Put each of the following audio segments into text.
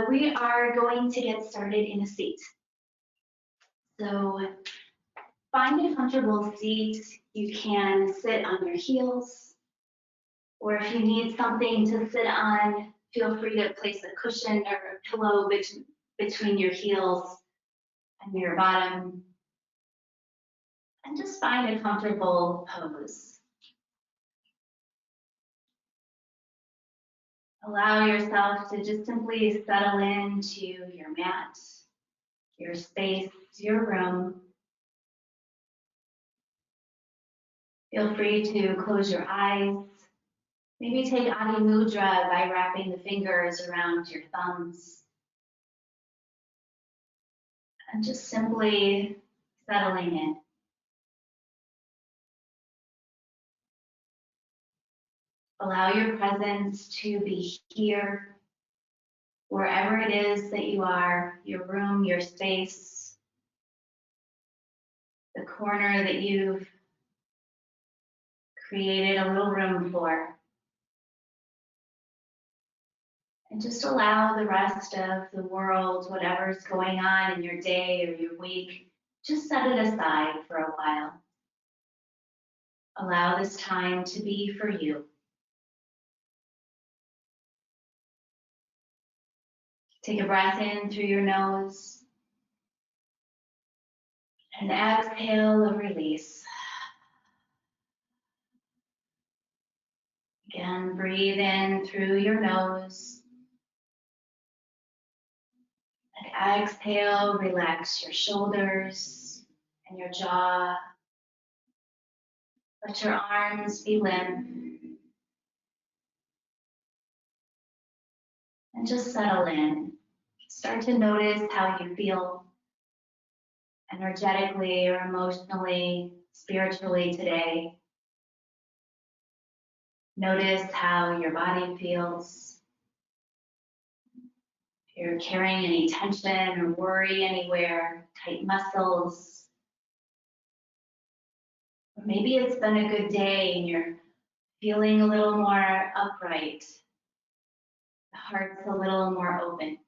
We are going to get started in a seat. So find a comfortable seat. You can sit on your heels, or if you need something to sit on, feel free to place a cushion or a pillow between your heels and your bottom. And just find a comfortable pose. Allow yourself to just simply settle into your mat, your space, your room. Feel free to close your eyes. Maybe take Adi Mudra by wrapping the fingers around your thumbs. And just simply settling in. Allow your presence to be here, wherever it is that you are, your room, your space, the corner that you've created a little room for. And just allow the rest of the world, whatever's going on in your day or your week, just set it aside for a while. Allow this time to be for you. Take a breath in through your nose and exhale a release. Again, breathe in through your nose and exhale, relax your shoulders and your jaw. Let your arms be limp and just settle in. Start to notice how you feel energetically or emotionally, spiritually today. Notice how your body feels. If you're carrying any tension or worry anywhere, tight muscles. Or maybe it's been a good day and you're feeling a little more upright. The heart's a little more open.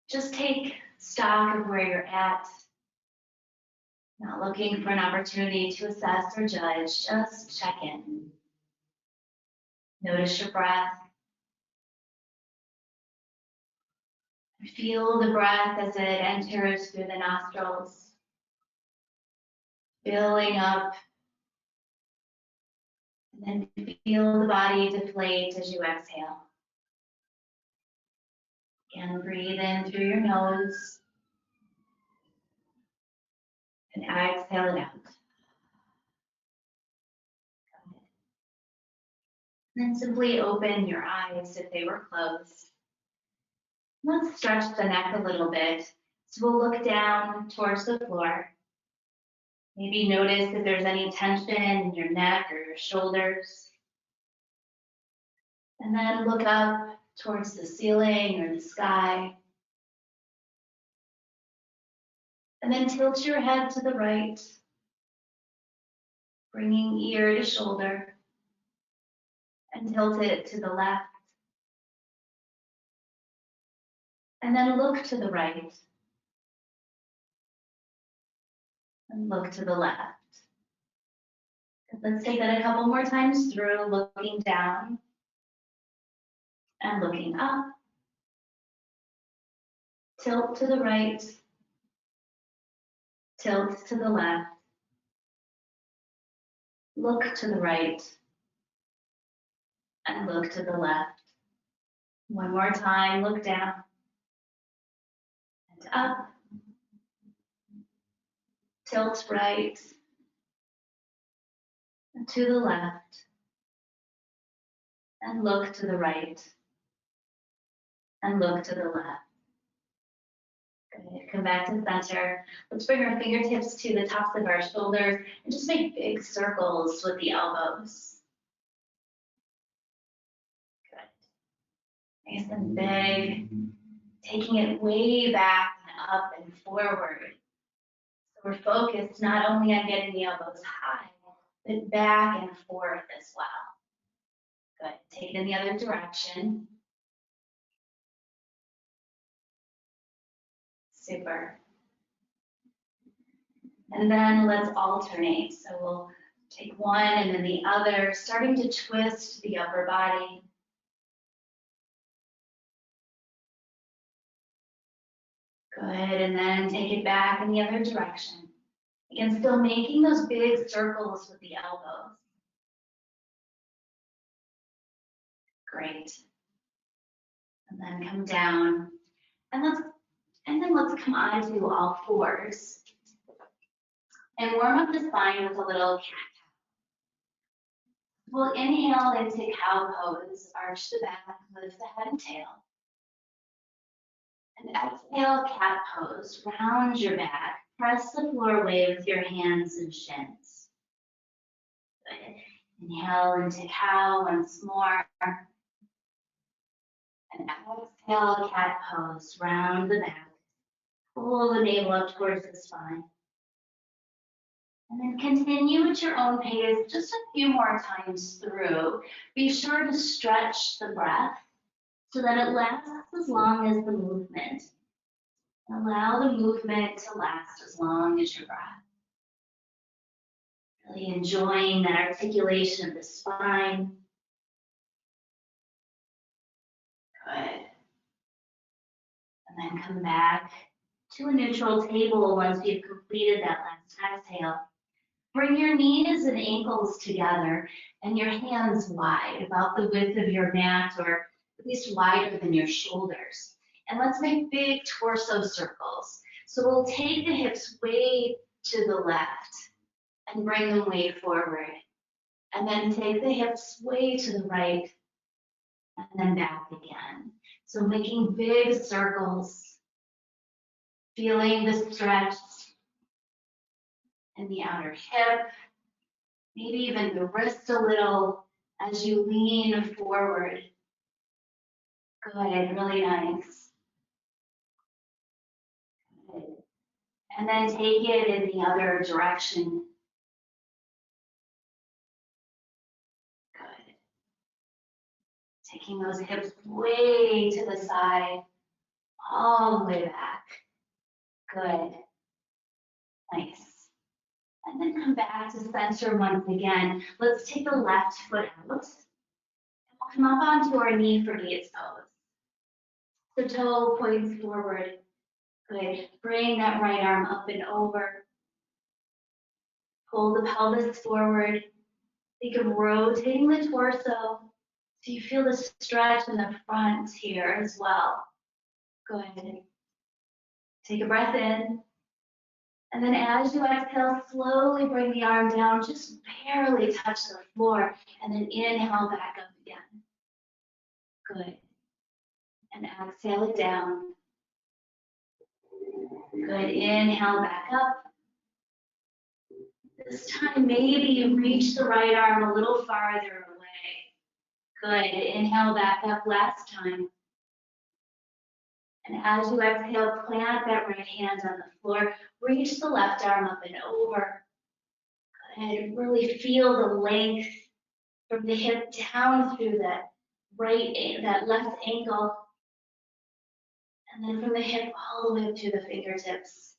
Just take stock of where you're at. Not looking for an opportunity to assess or judge, just check in. Notice your breath. Feel the breath as it enters through the nostrils, filling up, and then feel the body deflate as you exhale. Again, breathe in through your nose and exhale it out. And then simply open your eyes if they were closed. Let's stretch the neck a little bit. So we'll look down towards the floor. Maybe notice if there's any tension in your neck or your shoulders. And then look up towards the ceiling or the sky. And then tilt your head to the right, bringing ear to shoulder, and tilt it to the left. And then look to the right, and look to the left. Let's take that a couple more times through, looking down and looking up. Tilt to the right, tilt to the left, look to the right, and look to the left. One more time, look down and up, tilt right, and to the left, and look to the right, and look to the left. Good. Come back to center. Let's bring our fingertips to the tops of our shoulders and just make big circles with the elbows. Good. Nice and big. Taking it way back and up and forward. So we're focused not only on getting the elbows high, but back and forth as well. Good. Take it in the other direction. Super. And then let's alternate. So we'll take one and then the other, starting to twist the upper body. Good, and then take it back in the other direction. Again, still making those big circles with the elbows. Great. And then come down. And then let's come onto all fours. And warm up the spine with a little cat. We'll inhale into cow pose, arch the back, lift the head and tail. And exhale, cat pose, round your back, press the floor away with your hands and shins. Good. Inhale into cow once more. And exhale, cat pose, round the back. Pull the navel up towards the spine. And then continue at your own pace, just a few more times through. Be sure to stretch the breath so that it lasts as long as the movement. Allow the movement to last as long as your breath. Really enjoying that articulation of the spine. Good. And then come back to a neutral table once you've completed that last exhale. Bring your knees and ankles together and your hands wide, about the width of your mat or at least wider than your shoulders. And let's make big torso circles. So we'll take the hips way to the left and bring them way forward. And then take the hips way to the right and then back again. So making big circles, feeling the stretch in the outer hip, maybe even the wrist a little as you lean forward. Good, really nice. Good. And then take it in the other direction. Good. Taking those hips way to the side, all the way back. Good. Nice. And then come back to center once again. Let's take the left foot out. And we'll come up onto our knee for gaze pose. The toe points forward. Good. Bring that right arm up and over. Pull the pelvis forward. Think of rotating the torso so you feel the stretch in the front here as well. Good. Take a breath in. And then as you exhale, slowly bring the arm down, just barely touch the floor, and then inhale back up again. Good. And exhale it down. Good. Inhale back up. This time, maybe you reach the right arm a little farther away. Good. Inhale back up last time. And as you exhale, plant that right hand on the floor. Reach the left arm up and over. And really feel the length from the hip down through that left ankle. And then from the hip all the way up to the fingertips.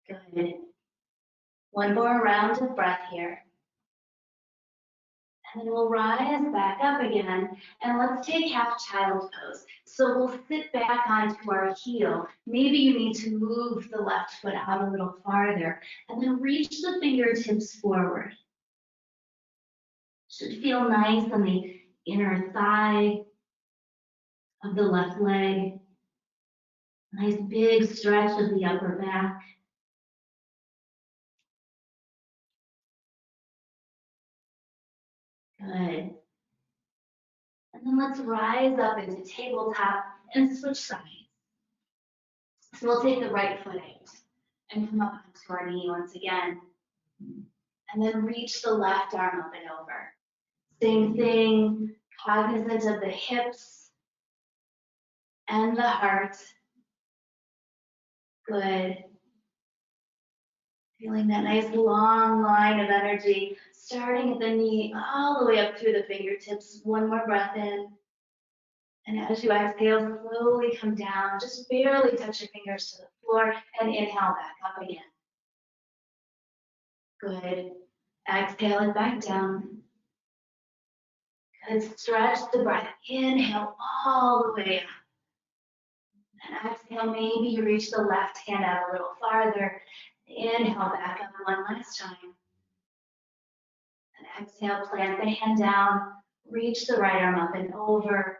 Good. One more round of breath here. And then we'll rise back up again, and let's take half child pose. So we'll sit back onto our heel. Maybe you need to move the left foot out a little farther, and then reach the fingertips forward. Should feel nice on the inner thigh of the left leg. Nice big stretch of the upper back. Good. And then let's rise up into tabletop and switch sides. So we'll take the right foot out and come up onto our knee once again. And then reach the left arm up and over. Same thing, cognizant of the hips and the heart. Good. Feeling that nice long line of energy, starting at the knee all the way up through the fingertips. One more breath in. And as you exhale, slowly come down. Just barely touch your fingers to the floor and inhale back up again. Good. Exhale it back down. Good. Stretch the breath. Inhale all the way up. And exhale, maybe you reach the left hand out a little farther. Inhale back up one last time. And exhale, plant the hand down. Reach the right arm up and over.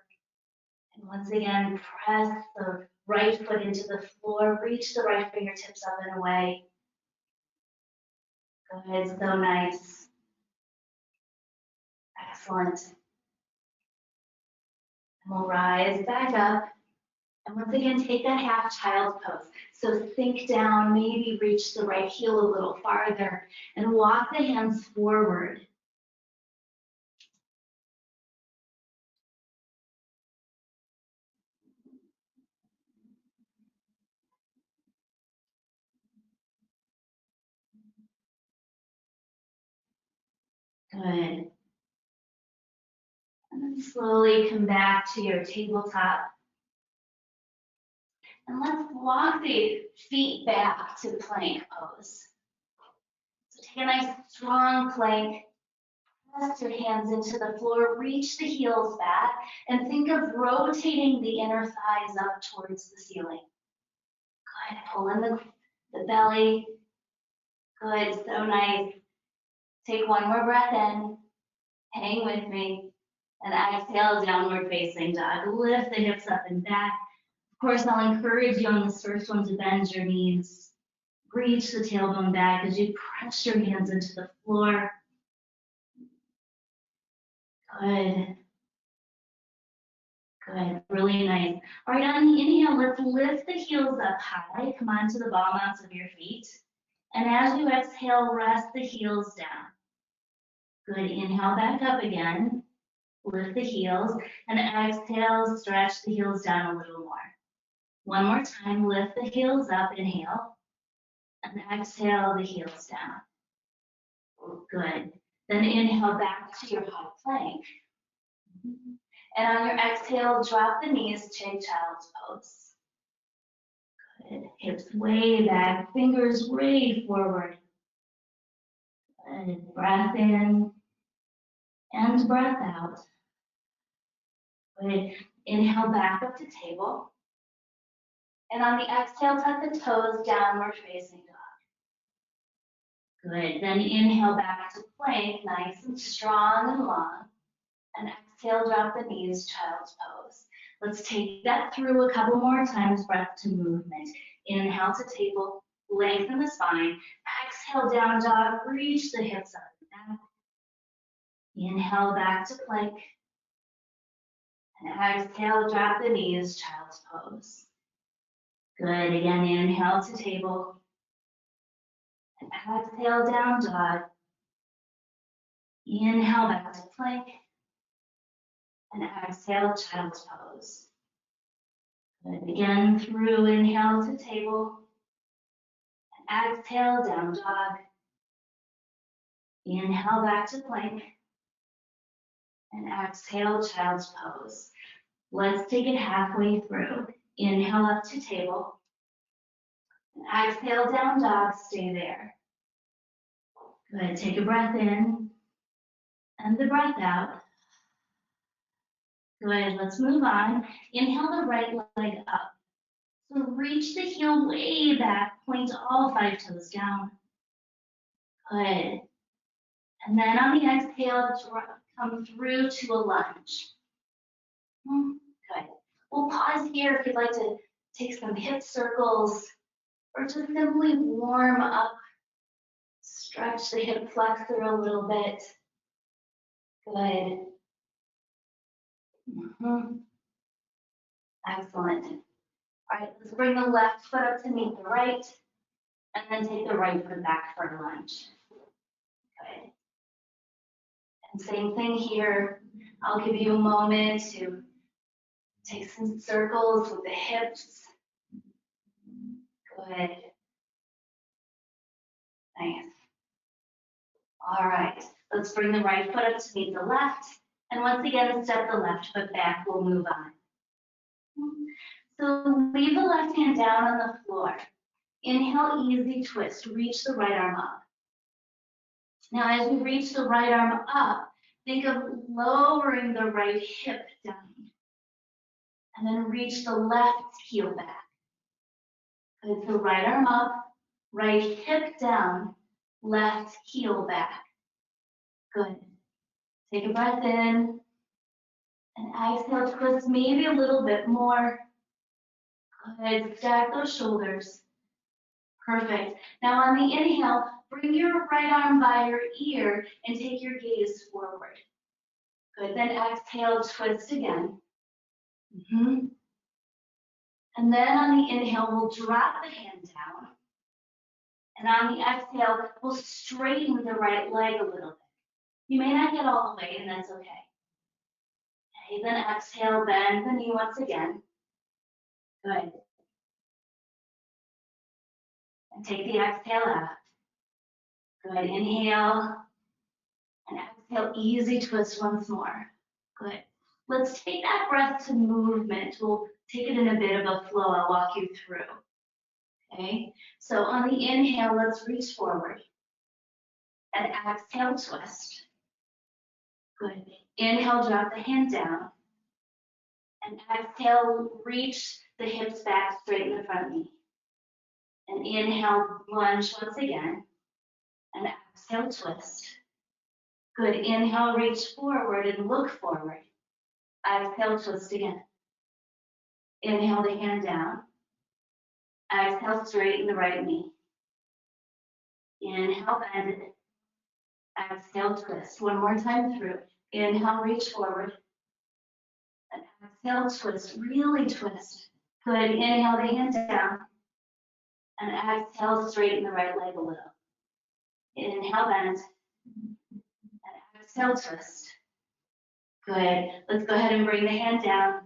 And once again, press the right foot into the floor. Reach the right fingertips up and away. Good, so nice. Excellent. And we'll rise back up. And once again, take that half child's pose. So sink down, maybe reach the right heel a little farther, and walk the hands forward. Good. And then slowly come back to your tabletop. And let's walk the feet back to plank pose. So take a nice strong plank. Press your hands into the floor, reach the heels back, and think of rotating the inner thighs up towards the ceiling. Good, pull in the belly. Good, so nice. Take one more breath in, hang with me, and exhale, downward facing dog. Lift the hips up and back. Of course, I'll encourage you on this first one to bend your knees. Reach the tailbone back as you press your hands into the floor. Good. Good, really nice. All right, on the inhale, let's lift the heels up high. Come onto the ball mounts of your feet. And as you exhale, rest the heels down. Good, inhale back up again. Lift the heels. And exhale, stretch the heels down a little more. One more time, lift the heels up, inhale. And exhale the heels down. Good. Then inhale back to your high plank. And on your exhale, drop the knees, chin child's pose. Good. Hips way back, fingers way forward. Good. Breath in and breath out. Good. Inhale back up to table. And on the exhale, tuck the toes, downward facing dog. Good. Then inhale back to plank, nice and strong and long. And exhale, drop the knees, child's pose. Let's take that through a couple more times, breath to movement. Inhale to table, lengthen the spine. Exhale, down dog, reach the hips up and back. Inhale back to plank. And exhale, drop the knees, child's pose. Good, again, inhale to table. And exhale, down dog. Inhale back to plank. And exhale, child's pose. Good. Again, through inhale to table. And exhale, down dog. Inhale back to plank. And exhale, child's pose. Let's take it halfway through. Inhale up to table. And exhale, down dog, stay there. Good. Take a breath in. And the breath out. Good, let's move on. Inhale the right leg up. So reach the heel way back, point all 5 toes down. Good. And then on the exhale, come through to a lunge. Good. We'll pause here if you'd like to take some hip circles or just simply warm up. Stretch the hip flexor a little bit. Good. Excellent. All right, let's bring the left foot up to meet the right, and then take the right foot back for a lunge. Good. And same thing here. I'll give you a moment to take some circles with the hips. Good. Nice. All right, let's bring the right foot up to meet the left. And once again, step the left foot back, we'll move on. So leave the left hand down on the floor. Inhale, easy twist, reach the right arm up. Now as you reach the right arm up, think of lowering the right hip down. And then reach the left heel back. Good, so right arm up, right hip down, left heel back. Good. Take a breath in. And exhale, twist maybe a little bit more. Good, stack those shoulders. Perfect. Now on the inhale, bring your right arm by your ear and take your gaze forward. Good, then exhale, twist again. And then on the inhale, we'll drop the hand down. And on the exhale, we'll straighten the right leg a little bit. You may not get all the way, and that's okay. Okay, then exhale, bend the knee once again. Good. And take the exhale out. Good, inhale. And exhale, easy twist once more. Good. Let's take that breath to movement. We'll take it in a bit of a flow. I'll walk you through. Okay, so on the inhale, let's reach forward. And exhale, twist. Good. Inhale, drop the hand down. And exhale, reach the hips back, straighten the front knee. And inhale, lunge once again. And exhale, twist. Good. Inhale, reach forward and look forward. Exhale, twist again. Inhale the hand down. Exhale, straighten the right knee. Inhale, bend it. Exhale, twist. One more time through. Inhale, reach forward. And exhale, twist. Really twist. Good. Inhale the hand down. And exhale, straighten the right leg a little. Inhale, bend. And exhale, twist. Good. Let's go ahead and bring the hand down.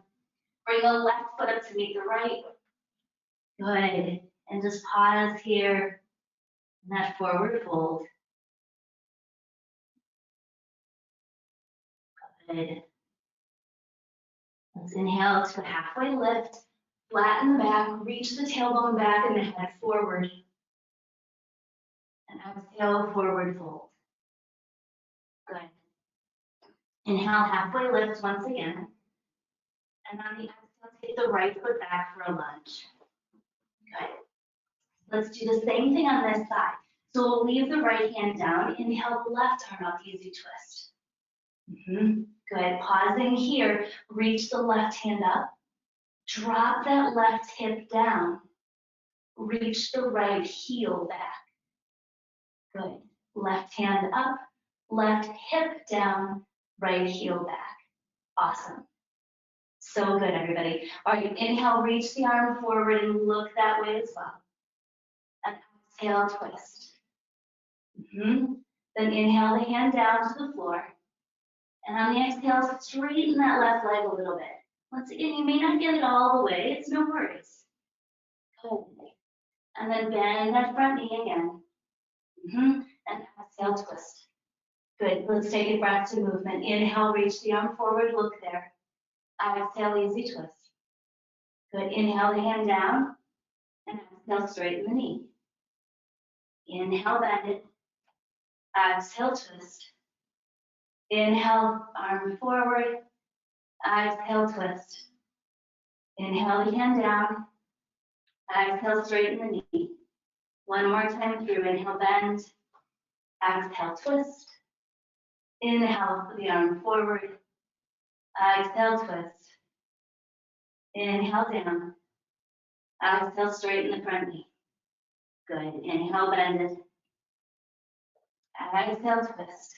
Bring the left foot up to meet the right. Good. And just pause here in that forward fold. Good. Let's inhale to a halfway lift. Flatten the back. Reach the tailbone back and the head forward. And exhale, forward fold. Good. Inhale, halfway lift once again. And on the exhale, take the right foot back for a lunge. Good. Let's do the same thing on this side. So we'll leave the right hand down. Inhale, the left arm up, easy twist. Good. Pausing here, reach the left hand up. Drop that left hip down. Reach the right heel back. Good. Left hand up, left hip down, right heel back. Awesome. So good, everybody. All right, inhale, reach the arm forward and look that way as well. And exhale, twist. Then inhale the hand down to the floor. And on the exhale, straighten that left leg a little bit. Once again, you may not get it all the way. It's no worries. Good. And then bend that front knee again. And exhale, twist. Good. Let's take a breath to movement. Inhale, reach the arm forward. Look there. Exhale, easy twist. Good. Inhale the hand down. And exhale, straighten the knee. Inhale, bend it. Exhale, twist. Inhale, arm forward. Exhale, twist. Inhale the hand down. Exhale, straighten the knee. One more time through. Inhale, bend. Exhale, twist. Inhale, the arm forward. Exhale, twist. Inhale, down. Exhale, straighten the front knee. Good. Inhale, bend it. Exhale, twist.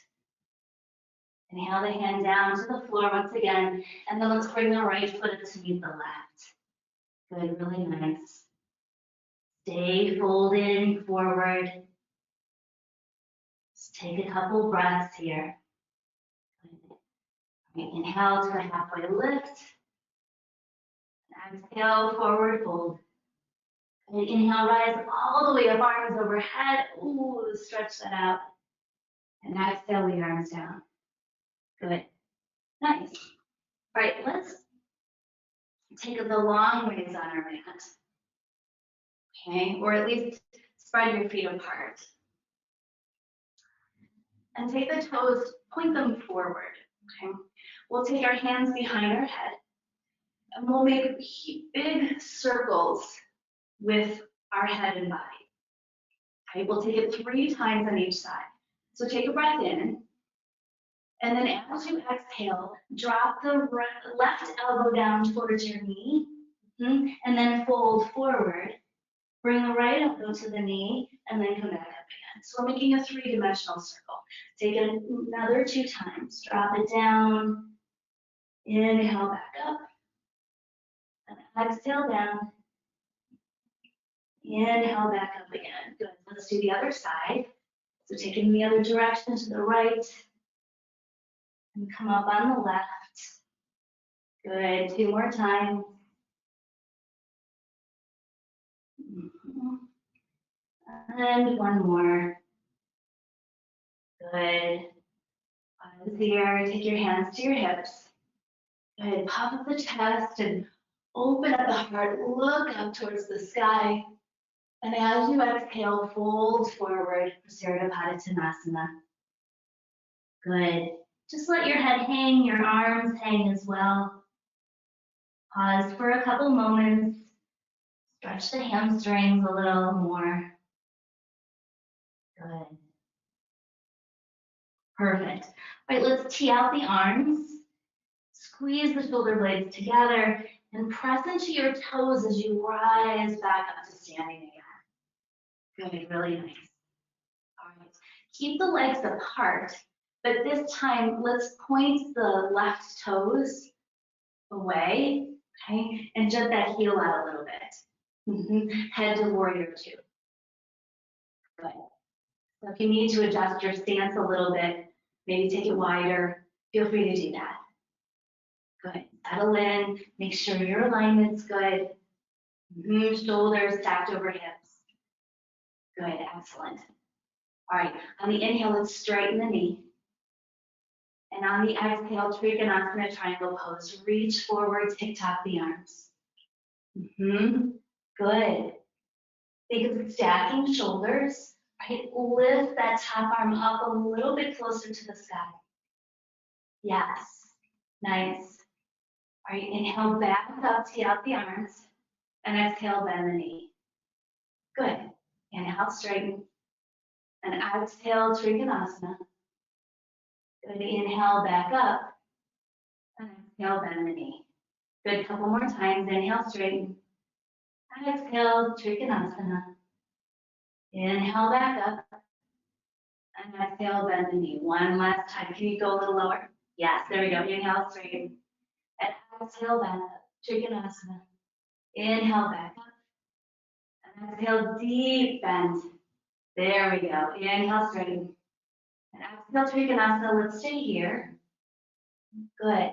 Inhale the hand down to the floor once again. And then let's bring the right foot up to meet the left. Good, really nice. Stay folded forward. Just take a couple breaths here. Inhale to a halfway lift. Exhale, forward fold. And inhale, rise all the way up, arms overhead. Ooh, stretch that out. And exhale, lead arms down. Good. Nice. All right, let's take the long ways on our mat. Okay, or at least spread your feet apart. And take the toes, point them forward. Okay, we'll take our hands behind our head and we'll make big circles with our head and body. Okay, we'll take it 3 times on each side. So take a breath in, and then as you exhale, drop the left elbow down towards your knee, and then fold forward. Bring the right elbow to the knee, and then come back up again. So we're making a 3-dimensional circle. Take it another 2 times. Drop it down, inhale back up, and exhale down. Inhale back up again. Good. Let's do the other side. So taking the other direction to the right and come up on the left. Good. 2 more times. And 1 more. Good. Pause here. Take your hands to your hips. Good. Puff up the chest and open up the heart. Look up towards the sky. And as you exhale, fold forward, Tadasana. Good. Just let your head hang, your arms hang as well. Pause for a couple moments. Stretch the hamstrings a little more. Good. Perfect. All right, let's tee out the arms. Squeeze the shoulder blades together and press into your toes as you rise back up to standing again. Good, really nice. All right, keep the legs apart, but this time let's point the left toes away, okay, and jut that heel out a little bit. Head to warrior 2. Good. So if you need to adjust your stance a little bit, maybe take it wider, feel free to do that. Good. Settle in, make sure your alignment's good. Shoulders stacked over hips. Good, excellent. All right, on the inhale, let's straighten the knee. And on the exhale, Trikonasana triangle pose. Reach forward, tick-tock the arms. Good. Think of stacking shoulders. Right? Lift that top arm up a little bit closer to the sky. Yes, nice. All right, inhale back up, tee out the arms. And exhale, bend the knee. Good. Inhale, straighten. And exhale, Trikonasana. Good. Inhale, back up. And exhale, bend the knee. Good. Couple more times. Inhale, straighten. And exhale, Trikonasana. Inhale, back up. And exhale, bend the knee. One last time. Can you go a little lower? Yes, there we go. Inhale, straighten. And exhale, bend up. Trikonasana. Inhale, back up. And exhale, deep bend. There we go. Inhale, straighten. And exhale, Trikonasana. Let's stay here. Good.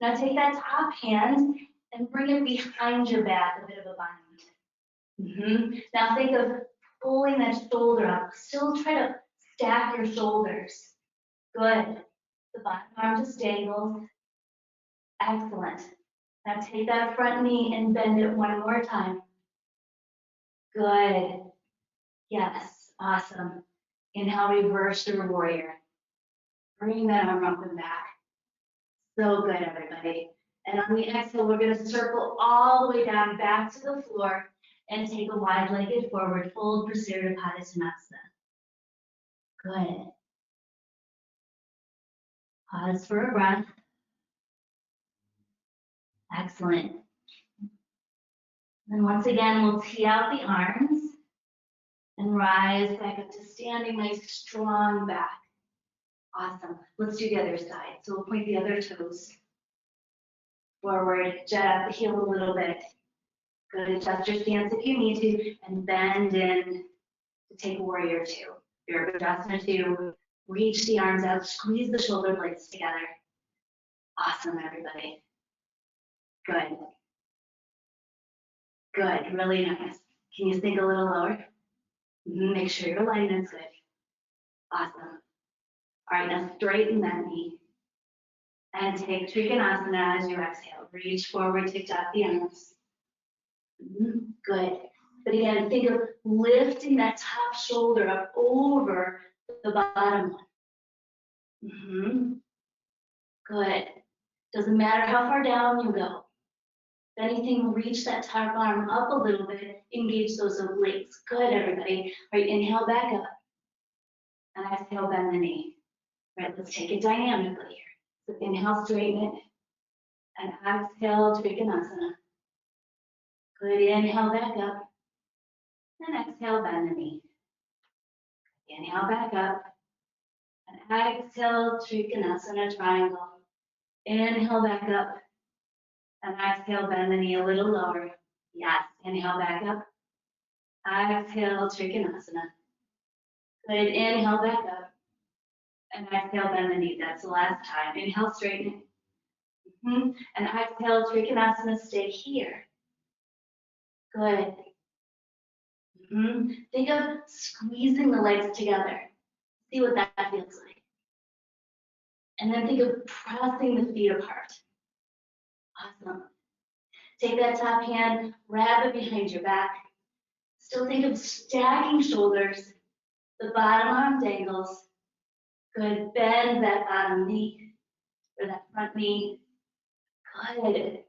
Now take that top hand and bring it behind your back, a bit of a bind. Now think of pulling that shoulder up. Still try to stack your shoulders. Good. The bottom arm just dangles. Excellent. Now take that front knee and bend it 1 more time. Good. Yes, awesome. Inhale, reverse your warrior. Bring that arm up and back. So good, everybody. And on the exhale, we're going to circle all the way down back to the floor and take a wide-legged forward fold, Tadasana. Good. Pause for a breath. Excellent. And once again, we'll tee out the arms and rise back up to standing, nice strong back. Awesome. Let's do the other side. So we'll point the other toes forward, jet out the heel a little bit. Good. Adjust your stance if you need to, and bend in to take warrior 2. Your Tadasana 2. Reach the arms out, squeeze the shoulder blades together. Awesome, everybody. Good. Good, really nice. Can you sink a little lower? Make sure your alignment's good. Awesome. All right, now straighten that knee. And take Trikonasana as you exhale. Reach forward, take up the arms. Good. But again, think of lifting that top shoulder up over the bottom one. Good. Doesn't matter how far down you go. If anything, reach that top arm up a little bit, engage those obliques. Good, everybody. All right, inhale back up. And exhale, bend the knee. All right, let's take it dynamically here. So inhale, straighten it. And exhale, Trikonasana. Good, inhale back up. And exhale, bend the knee. Inhale back up. And exhale, Trikonasana, triangle. Inhale back up. And exhale, bend the knee a little lower. Yes, inhale back up. Exhale, Trikonasana. Good, inhale back up. And exhale, bend the knee. That's the last time. Inhale, straighten it. And exhale, Trikonasana, stay here. Good. Think of squeezing the legs together. See what that feels like. And then think of pressing the feet apart. Awesome. Take that top hand, wrap it behind your back. Still think of stacking shoulders. The bottom arm dangles. Good. Bend that bottom knee or that front knee. Good.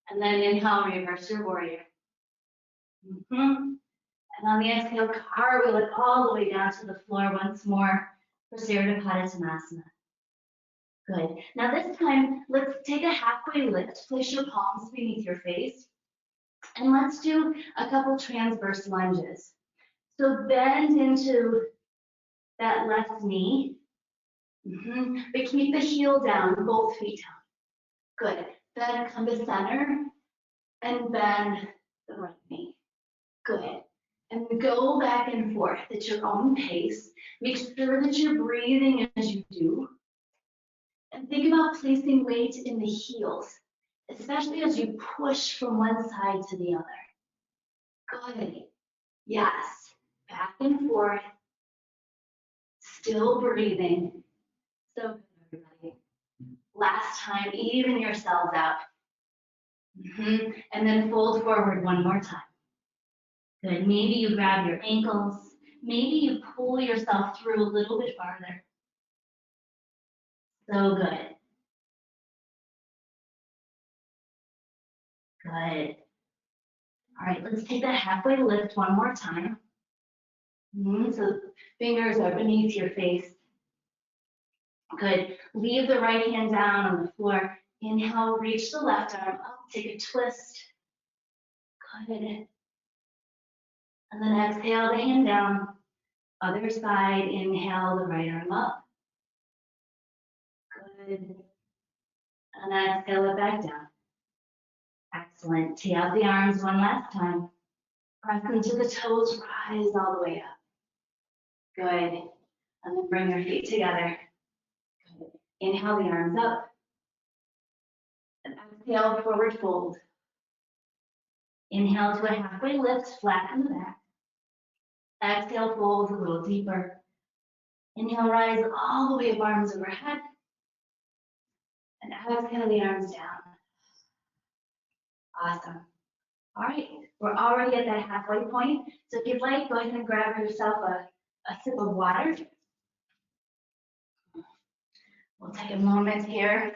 And then inhale, reverse your warrior. And on the exhale, cartwheel it all the way down to the floor once more for Baddha Konasana. Good. Now this time, let's take a halfway lift. Place your palms beneath your face. And let's do a couple transverse lunges. So bend into that left knee. But keep the heel down, both feet down. Good. Then come to center and bend the right knee. Good. And go back and forth at your own pace. Make sure that you're breathing as you do. And think about placing weight in the heels, especially as you push from one side to the other. Good. Yes. Back and forth. Still breathing. So good, everybody. Last time, even yourselves out. And then fold forward one more time. Good. Maybe you grab your ankles. Maybe you pull yourself through a little bit farther. So good. Good. All right, let's take that halfway lift one more time. So fingers are beneath your face. Good. Leave the right hand down on the floor. Inhale, reach the left arm up, take a twist. Good. And then exhale the hand down. Other side, inhale the right arm up. Good. And exhale it back down. Excellent. Tee out the arms one last time. Press into the toes, rise all the way up. Good. And then bring your feet together. Good. Inhale the arms up. And exhale, forward fold. Inhale to a halfway lift, flatten the back. Exhale, fold a little deeper. Inhale, rise all the way up, arms overhead. And exhale the arms down. Awesome. All right, we're already at that halfway point. So if you'd like, go ahead and grab yourself a sip of water. We'll take a moment here.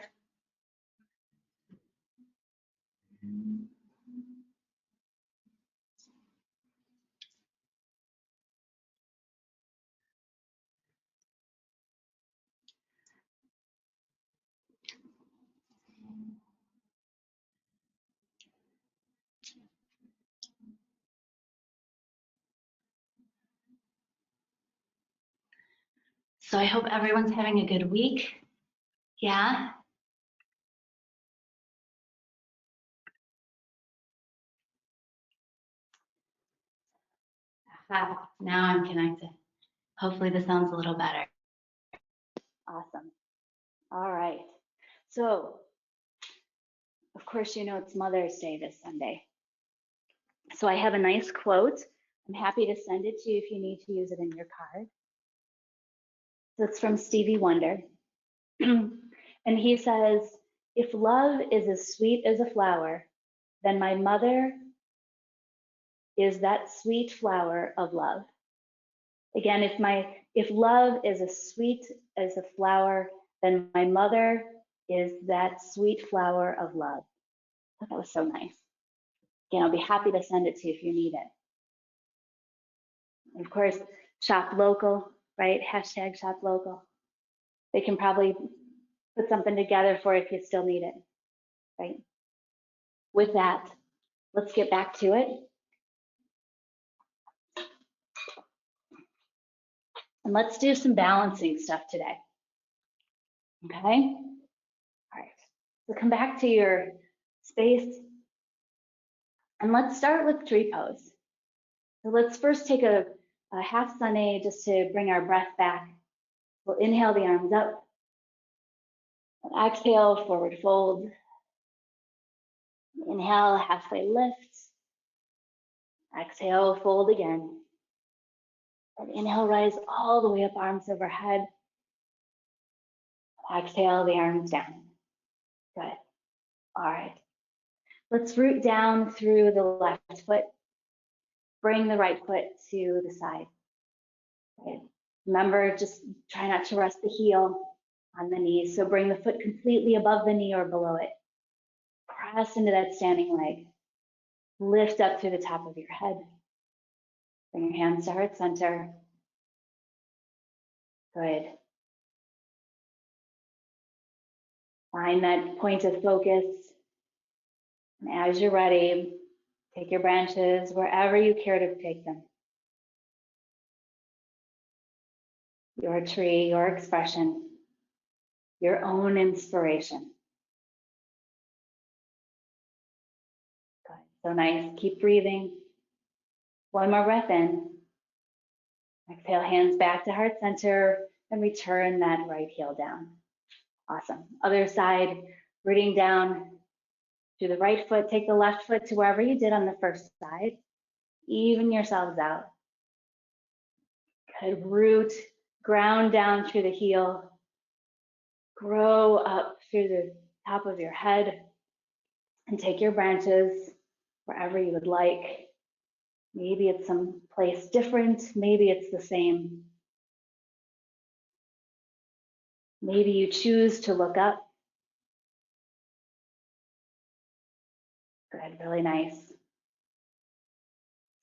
So I hope everyone's having a good week. Yeah? Aha, now I'm connected. Hopefully this sounds a little better. Awesome. All right. So, of course, you know it's Mother's Day this Sunday. So I have a nice quote I'm happy to send it to you if you need to use it in your card. So it's from Stevie Wonder. And he says, if love is as sweet as a flower, then my mother is that sweet flower of love. Again, if love is as sweet as a flower, then my mother is that sweet flower of love. I thought that was so nice. Again, I'll be happy to send it to you if you need it. And of course, shop local, right? Hashtag shop local. They can probably put something together for you if you still need it, right? With that, let's get back to it. And let's do some balancing stuff today. Okay? All right. So come back to your space. And let's start with tree pose. So let's first take a half sunny just to bring our breath back. We'll inhale the arms up. And exhale, forward fold. Inhale, halfway lift. Exhale, fold again. And inhale, rise all the way up, arms overhead. Exhale, the arms down. Good. All right. Let's root down through the left foot. Bring the right foot to the side. Good. Remember, just try not to rest the heel on the knee. So bring the foot completely above the knee or below it. Press into that standing leg. Lift up through the top of your head. Bring your hands to heart center. Good. Find that point of focus. And as you're ready, take your branches wherever you care to take them. Your tree, your expression, your own inspiration. Good. So nice. Keep breathing. One more breath in. Exhale, hands back to heart center and return that right heel down. Awesome. Other side, rooting down to the right foot. Take the left foot to wherever you did on the first side. Even yourselves out. Good. Root, ground down through the heel. Grow up through the top of your head. And take your branches wherever you would like. Maybe it's someplace different. Maybe it's the same. Maybe you choose to look up. Good, really nice.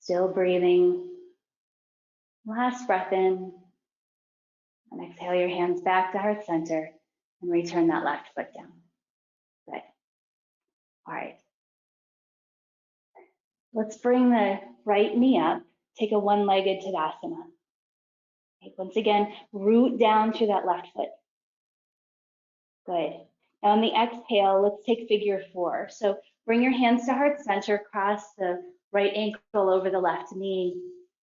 Still breathing. Last breath in. And exhale your hands back to heart center and return that left foot down. Good. All right. Let's bring the right knee up. Take a one-legged Tadasana. Okay, once again, root down through that left foot. Good. Now on the exhale, let's take figure 4. So bring your hands to heart center, cross the right ankle over the left knee,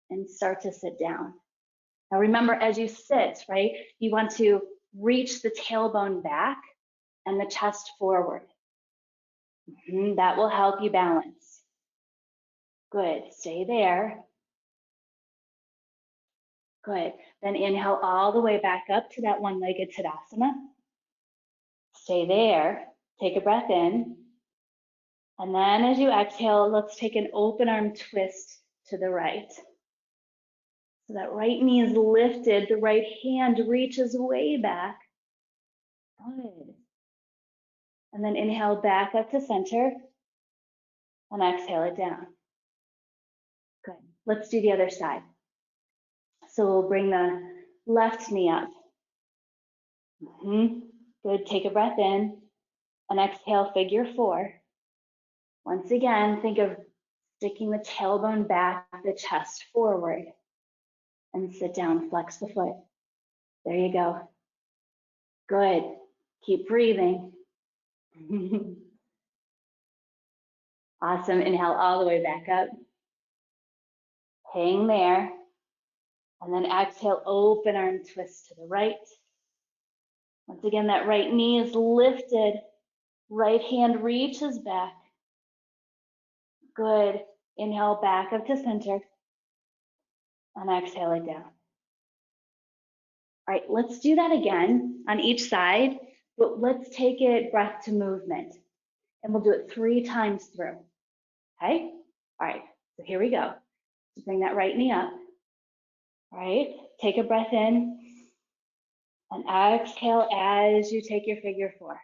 and start to sit down. Now remember, as you sit, right, you want to reach the tailbone back and the chest forward. That will help you balance. Good. Stay there. Good. Then inhale all the way back up to that one-legged Tadasana. Stay there. Take a breath in. And then as you exhale, let's take an open arm twist to the right. So that right knee is lifted, the right hand reaches way back. Good. And then inhale back up to center and exhale it down. Good. Let's do the other side. So we'll bring the left knee up. Good. Take a breath in and exhale figure 4. Once again, think of sticking the tailbone back, the chest forward, and sit down, flex the foot. There you go. Good. Keep breathing. Awesome. Inhale all the way back up. Hang there. And then exhale, open arm twist to the right. Once again, that right knee is lifted. Right hand reaches back. Good. Inhale back up to center. and exhale it down. All right, let's do that again on each side, but let's take it breath to movement. And we'll do it 3 times through, okay? All right, so here we go. So bring that right knee up. All right, take a breath in and exhale as you take your figure 4.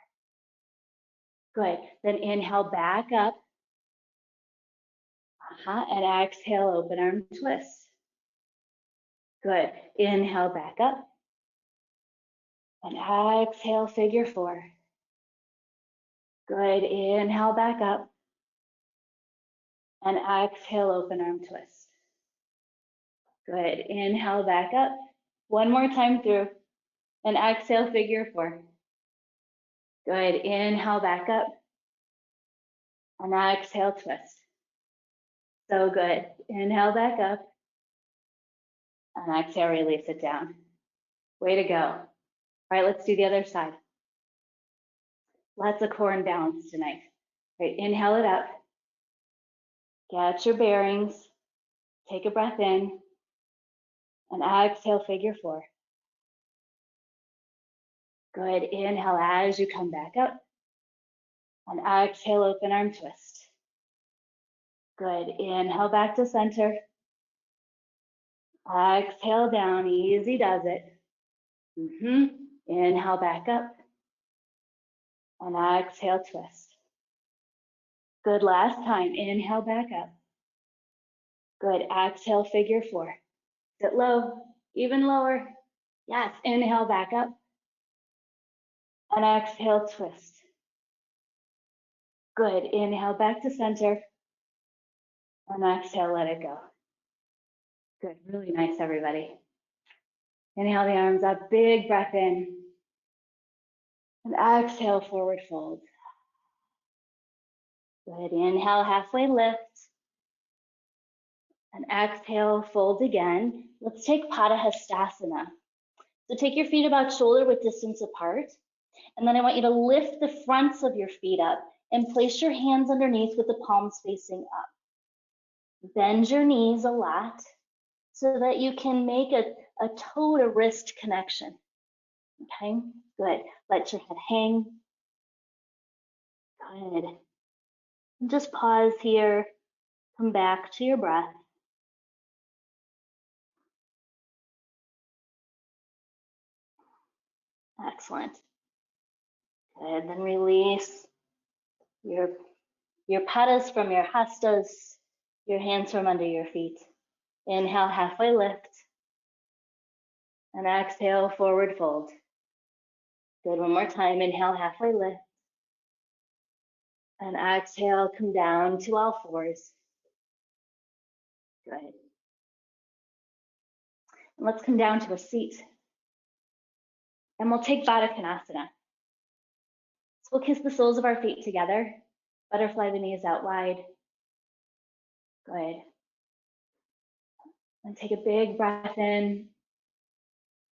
Good, then inhale back up. And exhale, open arm twist. Good, inhale back up. And exhale, figure 4. Good, inhale back up. And exhale, open arm twist. Good, inhale back up. One more time through. And exhale, figure 4. Good, inhale back up. And exhale, twist. So good, inhale back up. And exhale, release it down. Way to go. All right, let's do the other side. Lots of core and balance tonight. All right, inhale it up. Get your bearings. Take a breath in. And exhale, figure 4. Good, inhale as you come back up. And exhale, open arm twist. Good, inhale back to center. Exhale down, easy does it. Inhale back up. And exhale, twist. Good, last time, inhale back up. Good, exhale, figure 4. Sit low, even lower. Yes, inhale back up. And exhale, twist. Good, inhale back to center. And exhale, let it go. Good, really nice, everybody. Inhale the arms up, big breath in. And exhale, forward fold. Good, inhale, halfway lift. And exhale, fold again. Let's take Padahastasana. So take your feet about shoulder width distance apart. And then I want you to lift the fronts of your feet up and place your hands underneath with the palms facing up. Bend your knees a lot so that you can make a toe to wrist connection. Okay, good. Let your head hang. Good. And just pause here. Come back to your breath. Excellent. Good. Then release your padas from your hastas, your hands from under your feet. Inhale, halfway lift. And exhale, forward fold. Good, one more time. Inhale, halfway lift. And exhale, come down to all fours. Good. And let's come down to a seat. And we'll take Baddha Konasana. So we'll kiss the soles of our feet together. Butterfly the knees out wide. Good. And take a big breath in.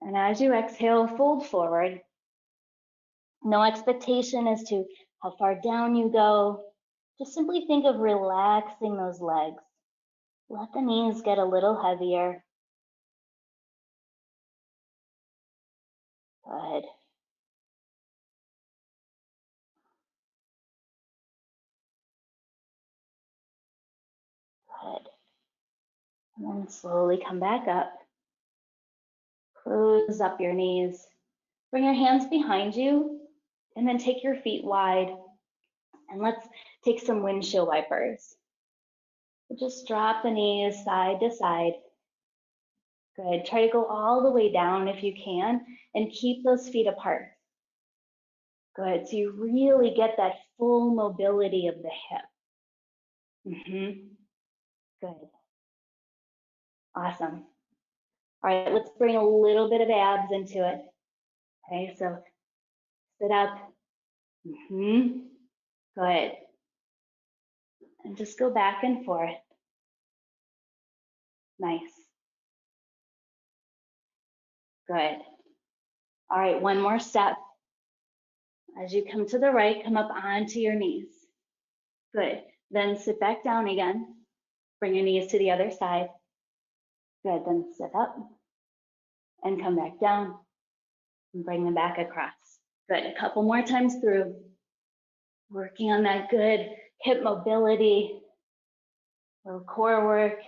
And as you exhale, fold forward. No expectation as to how far down you go. Just simply think of relaxing those legs. Let the knees get a little heavier. Good. Good. And then slowly come back up. Close up your knees. Bring your hands behind you and then take your feet wide. And let's take some windshield wipers. So just drop the knees side to side. Good. Try to go all the way down if you can and keep those feet apart. Good. So you really get that full mobility of the hip. Good. Awesome. All right, let's bring a little bit of abs into it. Okay, so sit up. Good. And just go back and forth. Nice. Good. All right, one more step. As you come to the right, come up onto your knees. Good. Then sit back down again. Bring your knees to the other side. Good, then sit up and come back down and bring them back across. Good, a couple more times through. Working on that good hip mobility, little core work.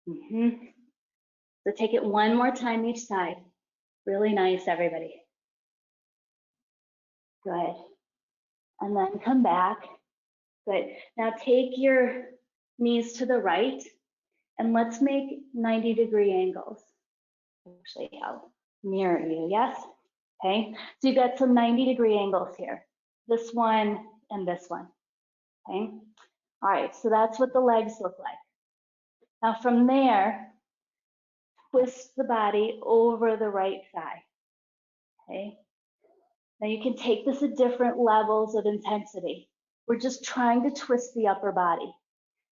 So take it one more time each side. Really nice, everybody. Good. And then come back. Good. Now take your knees to the right and let's make 90-degree angles. Actually, I'll mirror you, yes? Okay, so you've got some 90-degree angles here. This one and this one, okay? All right, so that's what the legs look like. Now from there, twist the body over the right thigh, okay? Now you can take this at different levels of intensity. We're just trying to twist the upper body.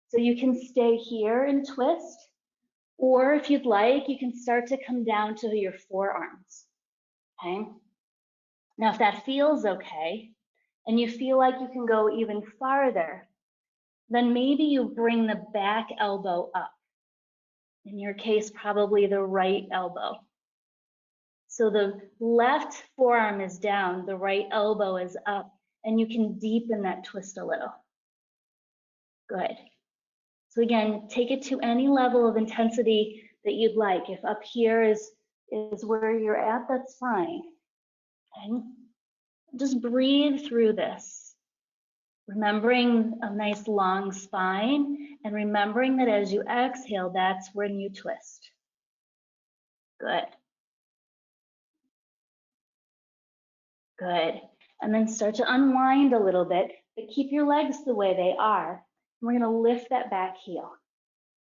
So you can stay here and twist, or if you'd like, you can start to come down to your forearms, okay? Now, if that feels okay, and you feel like you can go even farther, then maybe you bring the back elbow up. In your case, probably the right elbow. So the left forearm is down, the right elbow is up, and you can deepen that twist a little. Good. So again, take it to any level of intensity that you'd like. If up here is where you're at, that's fine. Okay? Just breathe through this. Remembering a nice long spine and remembering that as you exhale, that's when you twist. Good. Good. And then start to unwind a little bit, but keep your legs the way they are. And we're going to lift that back heel.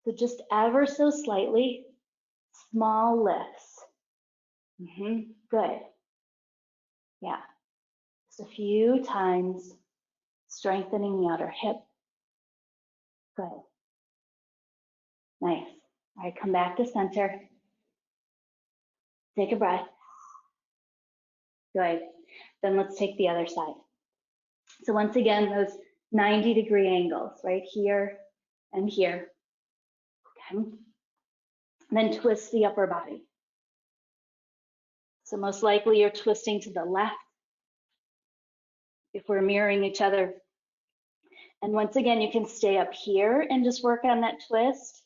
So just ever so slightly, small lifts. Good. Yeah. Just a few times, strengthening the outer hip. Good. Nice. All right, come back to center. Take a breath. Good. Then let's take the other side. So once again, those 90-degree angles, right here and here. Okay. And then twist the upper body. So most likely you're twisting to the left if we're mirroring each other. And once again, you can stay up here and just work on that twist.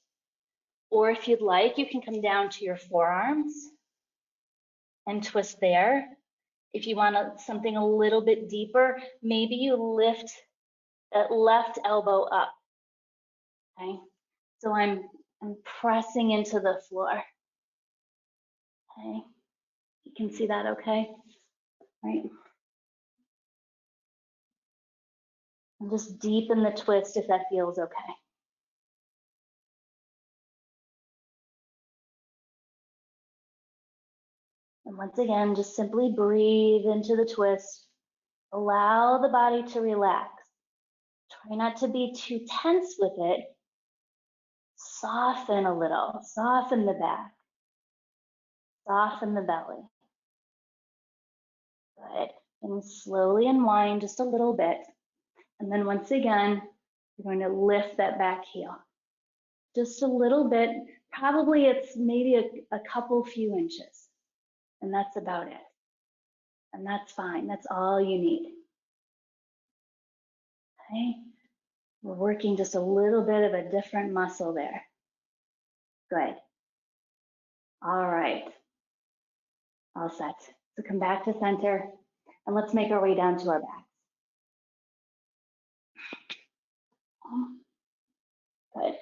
Or if you'd like, you can come down to your forearms and twist there. If you want something a little bit deeper, maybe you lift that left elbow up. Okay, so I'm pressing into the floor. Okay, you can see that okay? Right. And just deepen the twist if that feels okay. And once again, just simply breathe into the twist. Allow the body to relax. Try not to be too tense with it. Soften a little, soften the back, soften the belly. Good. And slowly unwind just a little bit. And then once again, you're going to lift that back heel. Just a little bit. Probably it's maybe a couple few inches. And that's about it. And that's fine. That's all you need. Okay. We're working just a little bit of a different muscle there. Good. All right. All set. So come back to center and let's make our way down to our backs. Good.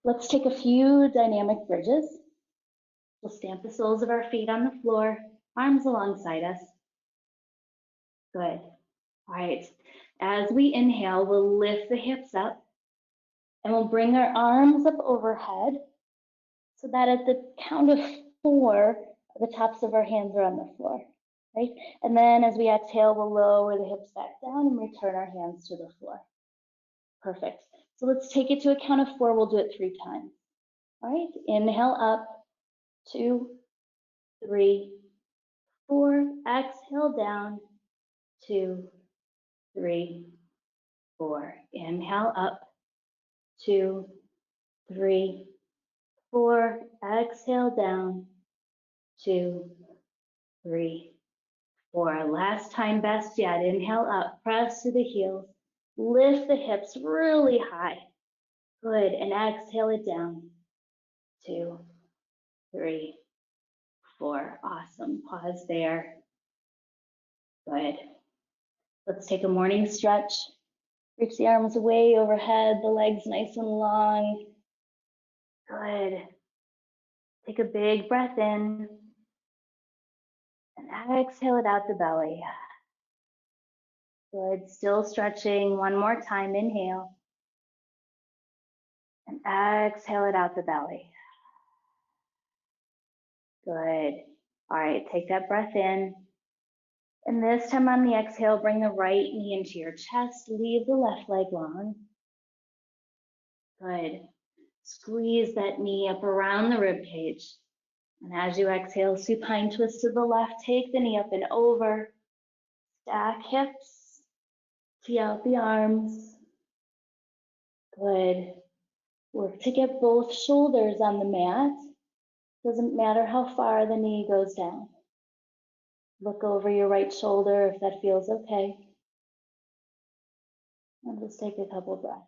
Let's take a few dynamic bridges. We'll stamp the soles of our feet on the floor, arms alongside us. Good. All right. As we inhale, we'll lift the hips up and we'll bring our arms up overhead so that at the count of 4, the tops of our hands are on the floor, right? And then as we exhale, we'll lower the hips back down and return our hands to the floor. Perfect. So let's take it to a count of 4. We'll do it 3 times. All right. Inhale up. 2, 3, 4. Exhale down. 2, 3, 4. Inhale up. 2, 3, 4. Exhale down. 2, 3, 4. Last time, best yet. Inhale up, press to the heels. Lift the hips really high. Good, and exhale it down. 2, 3, 4. Awesome. Pause there. Good. Let's take a morning stretch. Reach the arms way overhead, the legs nice and long. Good. Take a big breath in and exhale it out the belly. Good. Still stretching. One more time. Inhale and exhale it out the belly. Good. All right, take that breath in. And this time on the exhale, bring the right knee into your chest. Leave the left leg long. Good. Squeeze that knee up around the rib cage. And as you exhale, supine twist to the left. Take the knee up and over. Stack hips. Tee out the arms. Good. Work to get both shoulders on the mat. Doesn't matter how far the knee goes down. Look over your right shoulder if that feels okay. And just take a couple breaths.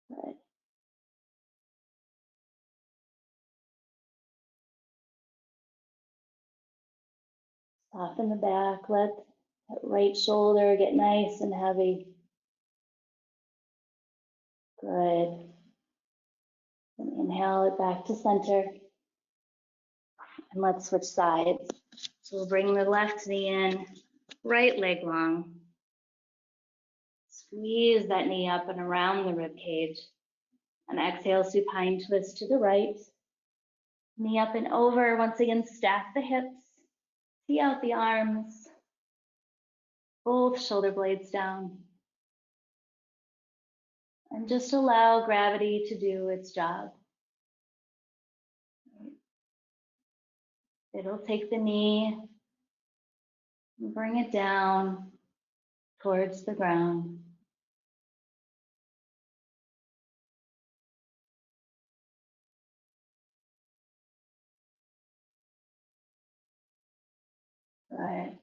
Good. Soften the back. Let that right shoulder get nice and heavy. Good. And inhale it back to center. And let's switch sides. So we'll bring the left knee in, right leg long. Squeeze that knee up and around the rib cage. And exhale, supine twist to the right. Knee up and over. Once again, stack the hips. Tee out the arms. Both shoulder blades down. And just allow gravity to do its job. It'll take the knee and bring it down towards the ground. Good.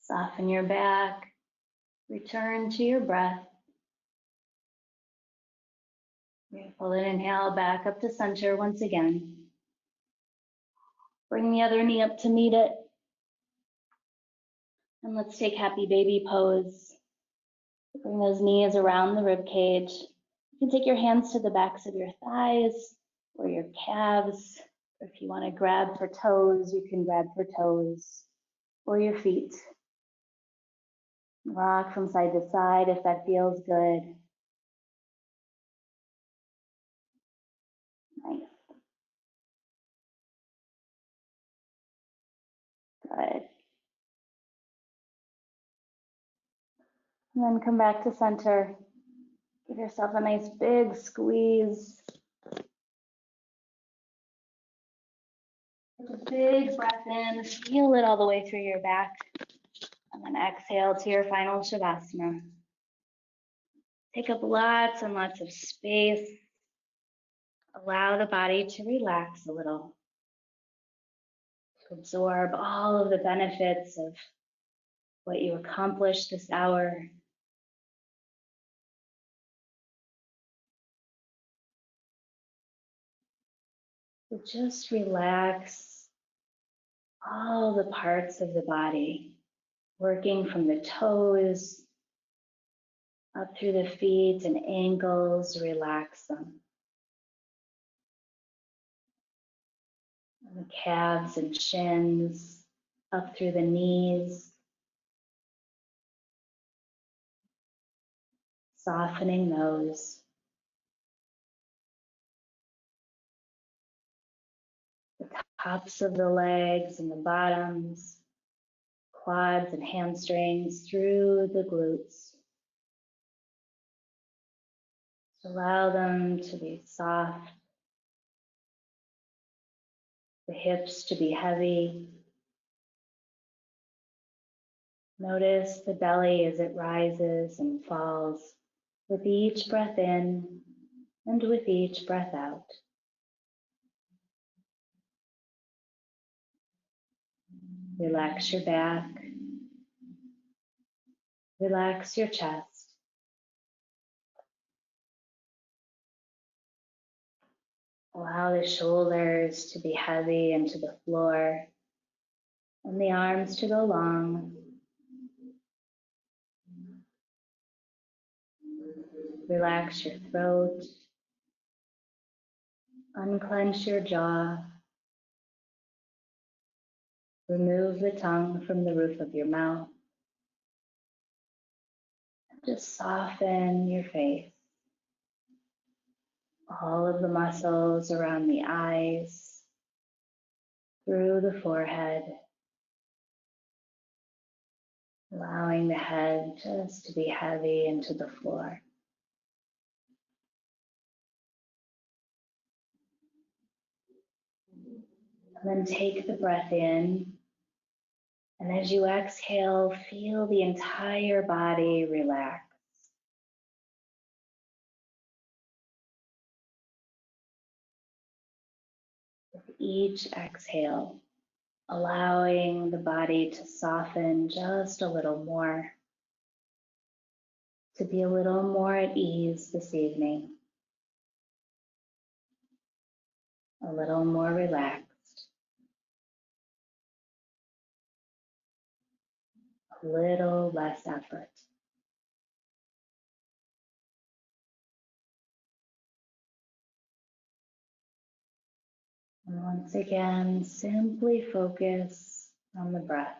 Soften your back. Return to your breath. Pull an inhale back up to center once again. Bring the other knee up to meet it. And let's take happy baby pose. Bring those knees around the rib cage. You can take your hands to the backs of your thighs or your calves. Or if you want to grab for toes, you can grab for toes or your feet. Rock from side to side if that feels good. Nice. Good. And then come back to center. Give yourself a nice big squeeze. Take a big breath in, feel it all the way through your back. And then exhale to your final Shavasana. Take up lots and lots of space. Allow the body to relax a little. To absorb all of the benefits of what you accomplished this hour. So just relax all the parts of the body, working from the toes up through the feet and ankles, relax them. And the calves and shins, up through the knees, softening those. The tops of the legs and the bottoms, quads and hamstrings through the glutes. Allow them to be soft, the hips to be heavy. Notice the belly as it rises and falls with each breath in and with each breath out. Relax your back. Relax your chest. Allow the shoulders to be heavy into the floor and the arms to go long. Relax your throat. Unclench your jaw. Remove the tongue from the roof of your mouth. Just soften your face. All of the muscles around the eyes, through the forehead, allowing the head just to be heavy into the floor. And then take the breath in, and as you exhale, feel the entire body relax. With each exhale, allowing the body to soften just a little more, to be a little more at ease this evening, a little more relaxed, a little less effort. And once again, simply focus on the breath.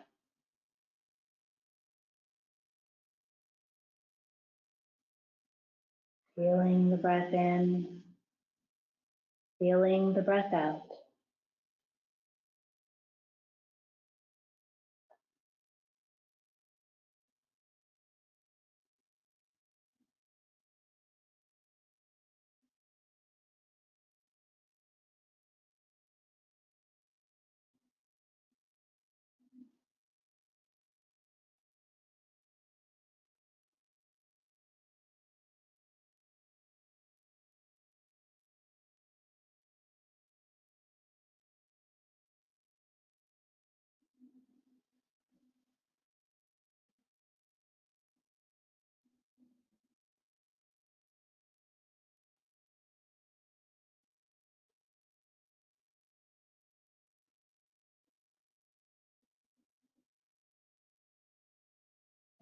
Feeling the breath in, feeling the breath out.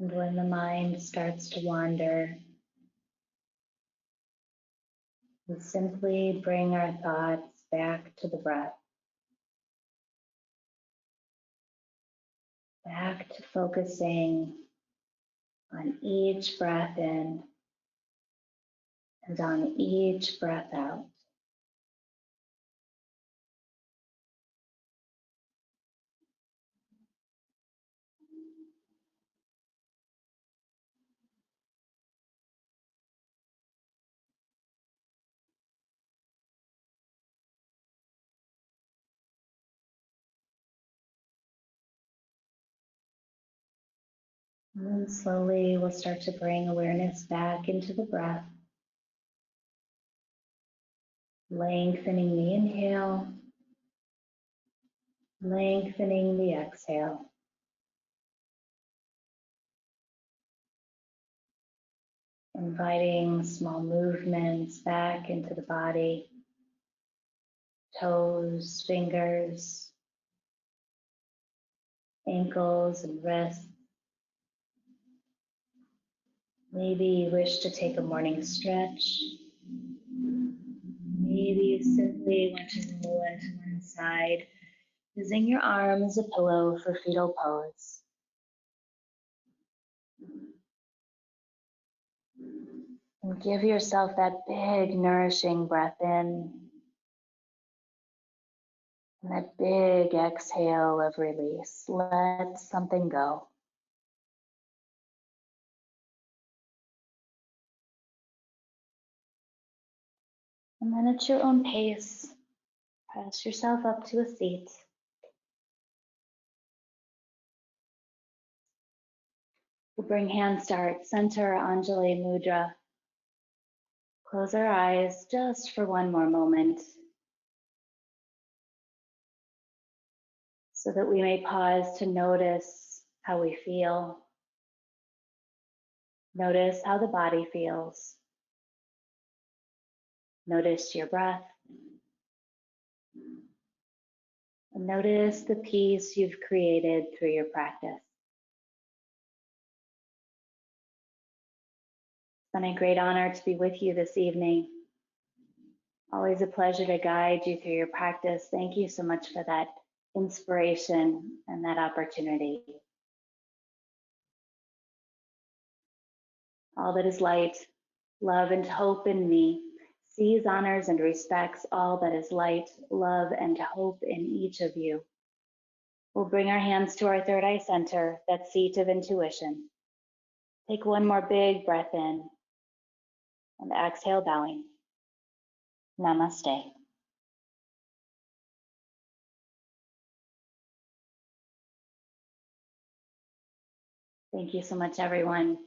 And when the mind starts to wander, we simply bring our thoughts back to the breath, back to focusing on each breath in and on each breath out. And then slowly we'll start to bring awareness back into the breath, lengthening the inhale, lengthening the exhale. Inviting small movements back into the body, toes, fingers, ankles and wrists. Maybe you wish to take a morning stretch. Maybe you simply want to roll into one side, using your arm as a pillow for fetal pose. And give yourself that big, nourishing breath in, and that big exhale of release. Let something go. And then at your own pace, press yourself up to a seat. We'll bring hands to heart center, Anjali Mudra. close our eyes just for one more moment so that we may pause to notice how we feel. Notice how the body feels. Notice your breath. And notice the peace you've created through your practice. It's been a great honor to be with you this evening. Always a pleasure to guide you through your practice. Thank you so much for that inspiration and that opportunity. All that is light, love, and hope in me sees, honors, and respects all that is light, love, and hope in each of you. We'll bring our hands to our third eye center, that seat of intuition. Take one more big breath in and exhale, bowing. Namaste. Thank you so much, everyone.